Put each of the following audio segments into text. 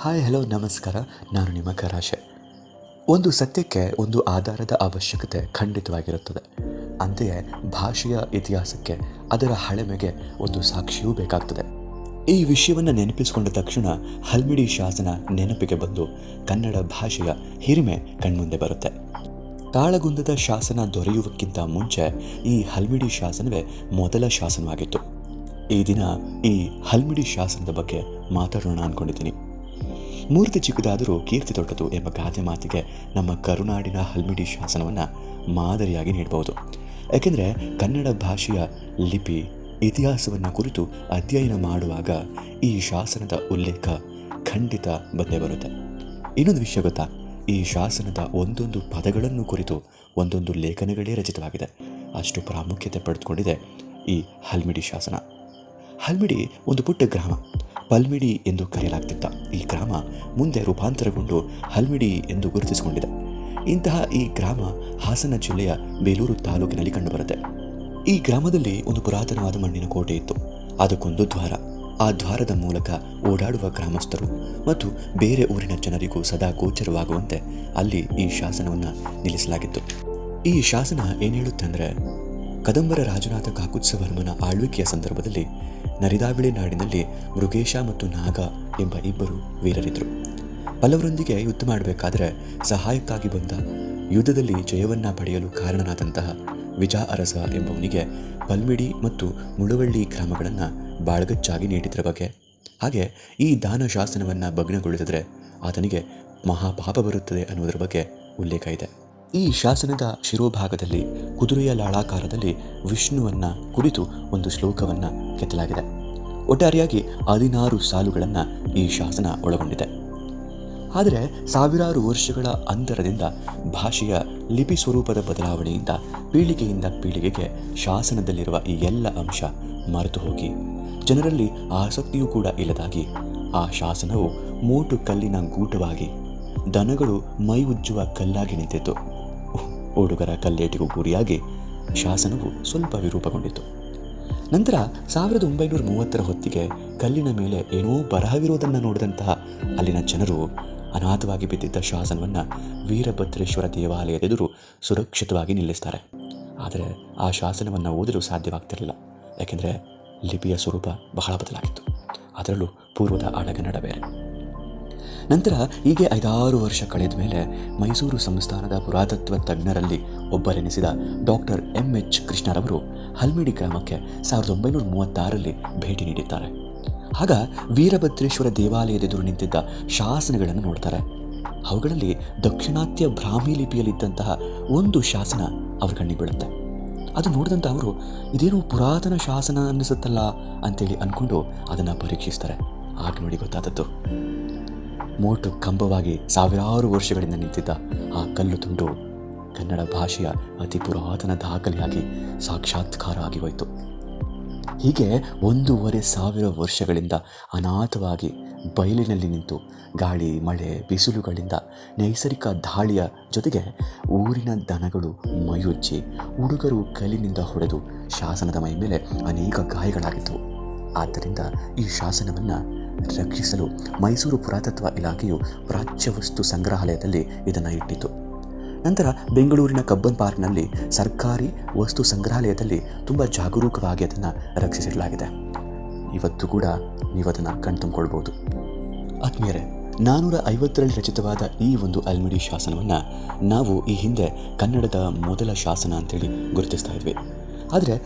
Hi hello ನಮಸ್ಕಾರ. ನಾನು ನಿಮ್ಮ ಕರಾಶೆ. ಒಂದು ಸತ್ಯಕ್ಕೆ ಒಂದು ಆಧಾರದ ಅವಶ್ಯಕತೆ ಖಂಡಿತವಾಗಿರುತ್ತದೆ. ಅಂತೆಯೇ ಭಾಷೆಯ ಇತಿಹಾಸಕ್ಕೆ ಅದರ ಹಳೆಮೆಗೆ ಒಂದು ಸಾಕ್ಷಿಯೂ ಬೇಕಾಗ್ತದೆ. ಈ ವಿಷಯವನ್ನು ನೆನಪಿಸಿಕೊಂಡ ತಕ್ಷಣ ಹಲ್ಮಿಡಿ ಶಾಸನ ನೆನಪಿಗೆ ಬಂದು ಕನ್ನಡ ಭಾಷೆಯ ಹಿರಿಮೆ ಕಣ್ಮುಂದೆ ಬರುತ್ತೆ. ತಾಳಗುಂದದ ಶಾಸನ ದೊರೆಯುವುದಕ್ಕಿಂತ ಮುಂಚೆ ಈ ಹಲ್ಮಿಡಿ ಶಾಸನವೇ ಮೊದಲ ಶಾಸನವಾಗಿತ್ತು. ಈ ದಿನ ಈ ಹಲ್ಮಿಡಿ ಶಾಸನದ ಬಗ್ಗೆ ಮಾತಾಡೋಣ ಅಂದ್ಕೊಂಡಿದ್ದೀನಿ. ಮೂರ್ತಿ ಚಿಕ್ಕದಾದರೂ ಕೀರ್ತಿ ದೊಡ್ಡದು ಎಂಬ ಗಾದೆ ಮಾತಿಗೆ ನಮ್ಮ ಕರುನಾಡಿನ ಹಲ್ಮಿಡಿ ಶಾಸನವನ್ನು ಮಾದರಿಯಾಗಿ ನೀಡಬಹುದು. ಏಕೆಂದರೆ ಕನ್ನಡ ಭಾಷೆಯ ಲಿಪಿ ಇತಿಹಾಸವನ್ನು ಕುರಿತು ಅಧ್ಯಯನ ಮಾಡುವಾಗ ಈ ಶಾಸನದ ಉಲ್ಲೇಖ ಖಂಡಿತ ಬಂದೇ ಬರುತ್ತೆ. ಇನ್ನೊಂದು ವಿಷಯ ಗೊತ್ತಾ, ಈ ಶಾಸನದ ಒಂದೊಂದು ಪದಗಳನ್ನು ಕುರಿತು ಒಂದೊಂದು ಲೇಖನಗಳೇ ರಚಿತವಾಗಿದೆ. ಅಷ್ಟು ಪ್ರಾಮುಖ್ಯತೆ ಪಡೆದುಕೊಂಡಿದೆ ಈ ಹಲ್ಮಿಡಿ ಶಾಸನ. ಹಲ್ಮಿಡಿ ಒಂದು ಪುಟ್ಟ ಗ್ರಾಮ, ಪಲ್ಮಿಡಿ ಎಂದು ಕರೆಯಲಾಗ್ತಿದ್ದ ಈ ಗ್ರಾಮ ಮುಂದೆ ರೂಪಾಂತರಗೊಂಡು ಹಲ್ಮಿಡಿ ಎಂದು ಗುರುತಿಸಿಕೊಂಡಿದೆ. ಇಂತಹ ಈ ಗ್ರಾಮ ಹಾಸನ ಜಿಲ್ಲೆಯ ಬೇಲೂರು ತಾಲೂಕಿನಲ್ಲಿ ಕಂಡುಬರುತ್ತೆ. ಈ ಗ್ರಾಮದಲ್ಲಿ ಒಂದು ಪುರಾತನವಾದ ಮಣ್ಣಿನ ಕೋಟೆ ಇತ್ತು. ಅದಕ್ಕೊಂದು ದ್ವಾರ. ಆ ದ್ವಾರದ ಮೂಲಕ ಓಡಾಡುವ ಗ್ರಾಮಸ್ಥರು ಮತ್ತು ಬೇರೆ ಊರಿನ ಜನರಿಗೂ ಸದಾ ಗೋಚರವಾಗುವಂತೆ ಅಲ್ಲಿ ಈ ಶಾಸನವನ್ನು ನಿಲ್ಲಿಸಲಾಗಿತ್ತು. ಈ ಶಾಸನ ಏನು ಹೇಳುತ್ತೆ ಅಂದರೆ, ಕದಂಬರ ರಾಜನಾಥ ಕಾಕುತ್ಸವರ್ಮನ ಆಳ್ವಿಕೆಯ ಸಂದರ್ಭದಲ್ಲಿ ನರಿದಾವಿಳೆ ನಾಡಿನಲ್ಲಿ ಮೃಗೇಶ ಮತ್ತು ನಾಗ ಎಂಬ ಇಬ್ಬರು ವೀರರಿದ್ದರು. ಪಲ್ಲವರೊಂದಿಗೆ ಯುದ್ಧ ಮಾಡಬೇಕಾದರೆ ಸಹಾಯಕ್ಕಾಗಿ ಬಂದ, ಯುದ್ಧದಲ್ಲಿ ಜಯವನ್ನು ಪಡೆಯಲು ಕಾರಣನಾದಂತಹ ವಿಜಾ ಅರಸ ಎಂಬವನಿಗೆ ಪಲ್ಮಿಡಿ ಮತ್ತು ಮುಳುವಳ್ಳಿ ಗ್ರಾಮಗಳನ್ನು ಬಾಳ್ಗಚ್ಚಾಗಿ ನೀಡಿದ್ರ ಬಗ್ಗೆ, ಹಾಗೆ ಈ ದಾನ ಶಾಸನವನ್ನು ಭಗ್ನಗೊಳಿಸಿದರೆ ಆತನಿಗೆ ಮಹಾಪಾಪ ಬರುತ್ತದೆ ಅನ್ನೋದರ ಬಗ್ಗೆ ಉಲ್ಲೇಖ ಇದೆ. ಈ ಶಾಸನದ ಶಿರೋಭಾಗದಲ್ಲಿ ಕುದುರೆಯ ಲಾಳಾಕಾರದಲ್ಲಿ ವಿಷ್ಣುವನ್ನ ಕುರಿತು ಒಂದು ಶ್ಲೋಕವನ್ನು ಕೆತ್ತಲಾಗಿದೆ. ಒಟ್ಟಾರೆಯಾಗಿ 16 ಸಾಲುಗಳನ್ನು ಈ ಶಾಸನ ಒಳಗೊಂಡಿದೆ. ಆದರೆ ಸಾವಿರಾರು ವರ್ಷಗಳ ಅಂತರದಿಂದ ಭಾಷೆಯ ಲಿಪಿ ಸ್ವರೂಪದ ಬದಲಾವಣೆಯಿಂದ ಪೀಳಿಗೆಯಿಂದ ಪೀಳಿಗೆಗೆ ಶಾಸನದಲ್ಲಿರುವ ಈ ಎಲ್ಲ ಅಂಶ ಮರೆತು ಹೋಗಿ ಜನರಲ್ಲಿ ಆಸಕ್ತಿಯೂ ಕೂಡ ಇಲ್ಲದಾಗಿ ಆ ಶಾಸನವು ಮೋಟು ಕಲ್ಲಿನ ಗೂಟವಾಗಿ ದನಗಳು ಮೈ ಉಜ್ಜುವ ಕಲ್ಲಾಗಿ ನಿಂತಿತ್ತು. ಹುಡುಗರ ಕಲ್ಲೇಟಿಗೂ ಗುರಿಯಾಗಿ ಶಾಸನವು ಸ್ವಲ್ಪ ವಿರೂಪಗೊಂಡಿತು. ನಂತರ 1930ರ ಹೊತ್ತಿಗೆ ಕಲ್ಲಿನ ಮೇಲೆ ಏನೋ ಬರಹವಿರೋದನ್ನು ನೋಡಿದಂತಹ ಅಲ್ಲಿನ ಜನರು ಅನಾಥವಾಗಿ ಬಿದ್ದಿದ್ದ ಶಾಸನವನ್ನು ವೀರಭದ್ರೇಶ್ವರ ದೇವಾಲಯದೆದುರು ಸುರಕ್ಷಿತವಾಗಿ ನಿಲ್ಲಿಸ್ತಾರೆ. ಆದರೆ ಆ ಶಾಸನವನ್ನು ಓದಲು ಸಾಧ್ಯವಾಗ್ತಿರಲಿಲ್ಲ. ಯಾಕೆಂದರೆ ಲಿಪಿಯ ಸ್ವರೂಪ ಬಹಳ ಬದಲಾಗಿತ್ತು. ಅದರಲ್ಲೂ ಪೂರ್ವದ ಅಡಗನ್ನಡ ಬೇರೆ. ನಂತರ ಹೀಗೆ 5-6 ವರ್ಷ ಕಳೆದ ಮೇಲೆ ಮೈಸೂರು ಸಂಸ್ಥಾನದ ಪುರಾತತ್ವ ತಜ್ಞರಲ್ಲಿ ಒಬ್ಬರೆನಿಸಿದ ಡಾಕ್ಟರ್ MH ಕೃಷ್ಣರವರು ಹಲ್ಮಿಡಿ ಗ್ರಾಮಕ್ಕೆ 1936ರಲ್ಲಿ ಭೇಟಿ ನೀಡಿದ್ದಾರೆ. ಆಗ ವೀರಭದ್ರೇಶ್ವರ ದೇವಾಲಯದೆದುರು ನಿಂತಿದ್ದ ಶಾಸನಗಳನ್ನು ನೋಡ್ತಾರೆ. ಅವುಗಳಲ್ಲಿ ದಕ್ಷಿಣಾತ್ಯ ಬ್ರಾಹ್ಮಿ ಲಿಪಿಯಲ್ಲಿದ್ದಂತಹ ಒಂದು ಶಾಸನ ಅವ್ರ ಕಣ್ಣಿಗೆ ಬೀಳುತ್ತೆ. ಅದು ನೋಡಿದಂಥ ಅವರು ಇದೇನು ಪುರಾತನ ಶಾಸನ ಅನ್ನಿಸುತ್ತಲ್ಲ ಅಂತೇಳಿ ಅಂದ್ಕೊಂಡು ಅದನ್ನು ಪರೀಕ್ಷಿಸ್ತಾರೆ. ಆಗ ನೋಡಿ ಗೊತ್ತಾದದ್ದು, ಮೋಟು ಕಂಬವಾಗಿ ಸಾವಿರಾರು ವರ್ಷಗಳಿಂದ ನಿಂತಿದ್ದ ಆ ಕಲ್ಲು ತುಂಡು ಕನ್ನಡ ಭಾಷೆಯ ಅತಿ ಪುರಾತನ ದಾಖಲೆಯಾಗಿ ಸಾಕ್ಷಾತ್ಕಾರ ಆಗಿ ಹೋಯಿತು. ಹೀಗೆ 1,500 ವರ್ಷಗಳಿಂದ ಅನಾಥವಾಗಿ ಬಯಲಿನಲ್ಲಿ ನಿಂತು ಗಾಳಿ ಮಳೆ ಬಿಸಿಲುಗಳಿಂದ ನೈಸರ್ಗಿಕ ದಾಳಿಯ ಜೊತೆಗೆ ಊರಿನ ದನಗಳು ಮೈಯುಜ್ಜಿ ಹುಡುಗರು ಕಲ್ಲಿನಿಂದ ಹೊಡೆದು ಶಾಸನದ ಮೈ ಮೇಲೆ ಅನೇಕ ಗಾಯಗಳಾಗಿದ್ದವು. ಆದ್ದರಿಂದ ಈ ಶಾಸನವನ್ನು ರಕ್ಷಿಸಲು ಮೈಸೂರು ಪುರಾತತ್ವ ಇಲಾಖೆಯು ಪ್ರಾಚ್ಯ ವಸ್ತು ಸಂಗ್ರಹಾಲಯದಲ್ಲಿ ಇದನ್ನು ಇಟ್ಟಿತು. ನಂತರ ಬೆಂಗಳೂರಿನ ಕಬ್ಬನ್ ಪಾರ್ಕ್ನಲ್ಲಿ ಸರ್ಕಾರಿ ವಸ್ತು ಸಂಗ್ರಹಾಲಯದಲ್ಲಿ ತುಂಬ ಜಾಗರೂಕವಾಗಿ ಅದನ್ನು ರಕ್ಷಿಸಿಡಲಾಗಿದೆ. ಇವತ್ತು ಕೂಡ ನೀವು ಅದನ್ನು ಕಣ್ತುಂಬಿಕೊಳ್ಬೋದು. ಆತ್ಮೀಯರೇ, 450ರಲ್ಲಿ ರಚಿತವಾದ ಈ ಒಂದು ಹಲ್ಮಿಡಿ ಶಾಸನವನ್ನು ನಾವು ಈ ಹಿಂದೆ ಕನ್ನಡದ ಮೊದಲ ಶಾಸನ ಅಂತೇಳಿ ಗುರುತಿಸ್ತಾ ಇದ್ವಿ. ಆದರೆ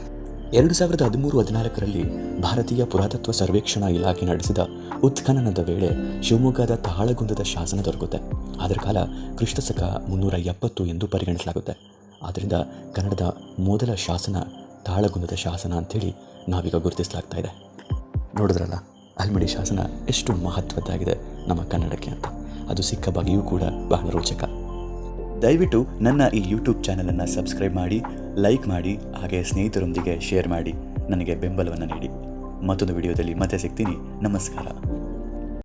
2013-14ರಲ್ಲಿ ಭಾರತೀಯ ಪುರಾತತ್ವ ಸರ್ವೇಕ್ಷಣಾ ಇಲಾಖೆ ನಡೆಸಿದ ಉತ್ಖನನದ ವೇಳೆ ಶಿವಮೊಗ್ಗದ ತಾಳಗುಂದದ ಶಾಸನ ದೊರಕುತ್ತೆ. ಅದರ ಕಾಲ ಕ್ರಿಸ್ತಶಕ 370 ಎಂದು ಪರಿಗಣಿಸಲಾಗುತ್ತೆ. ಆದ್ದರಿಂದ ಕನ್ನಡದ ಮೊದಲ ಶಾಸನ ತಾಳಗುಂದದ ಶಾಸನ ಅಂಥೇಳಿ ನಾವೀಗ ಗುರುತಿಸಲಾಗ್ತಾ ಇದೆ. ನೋಡಿದ್ರಲ್ಲ, ಹಲ್ಮಿಡಿ ಶಾಸನ ಎಷ್ಟು ಮಹತ್ವದ್ದಾಗಿದೆ ನಮ್ಮ ಕನ್ನಡಕ್ಕೆ ಅಂತ. ಅದು ಸಿಕ್ಕ ಬಗೆಯೂ ಕೂಡ ಬಹಳ ರೋಚಕ. ದಯವಿಟ್ಟು ನನ್ನ ಈ ಯೂಟ್ಯೂಬ್ ಚಾನಲನ್ನು ಸಬ್ಸ್ಕ್ರೈಬ್ ಮಾಡಿ, ಲೈಕ್ ಮಾಡಿ, ಹಾಗೆ ಸ್ನೇಹಿತರೊಂದಿಗೆ ಶೇರ್ ಮಾಡಿ ನನಗೆ ಬೆಂಬಲವನ್ನು ನೀಡಿ. ಮತ್ತೊಂದು ವಿಡಿಯೋದಲ್ಲಿ ಮತ್ತೆ ಸಿಗ್ತೀನಿ. ನಮಸ್ಕಾರ.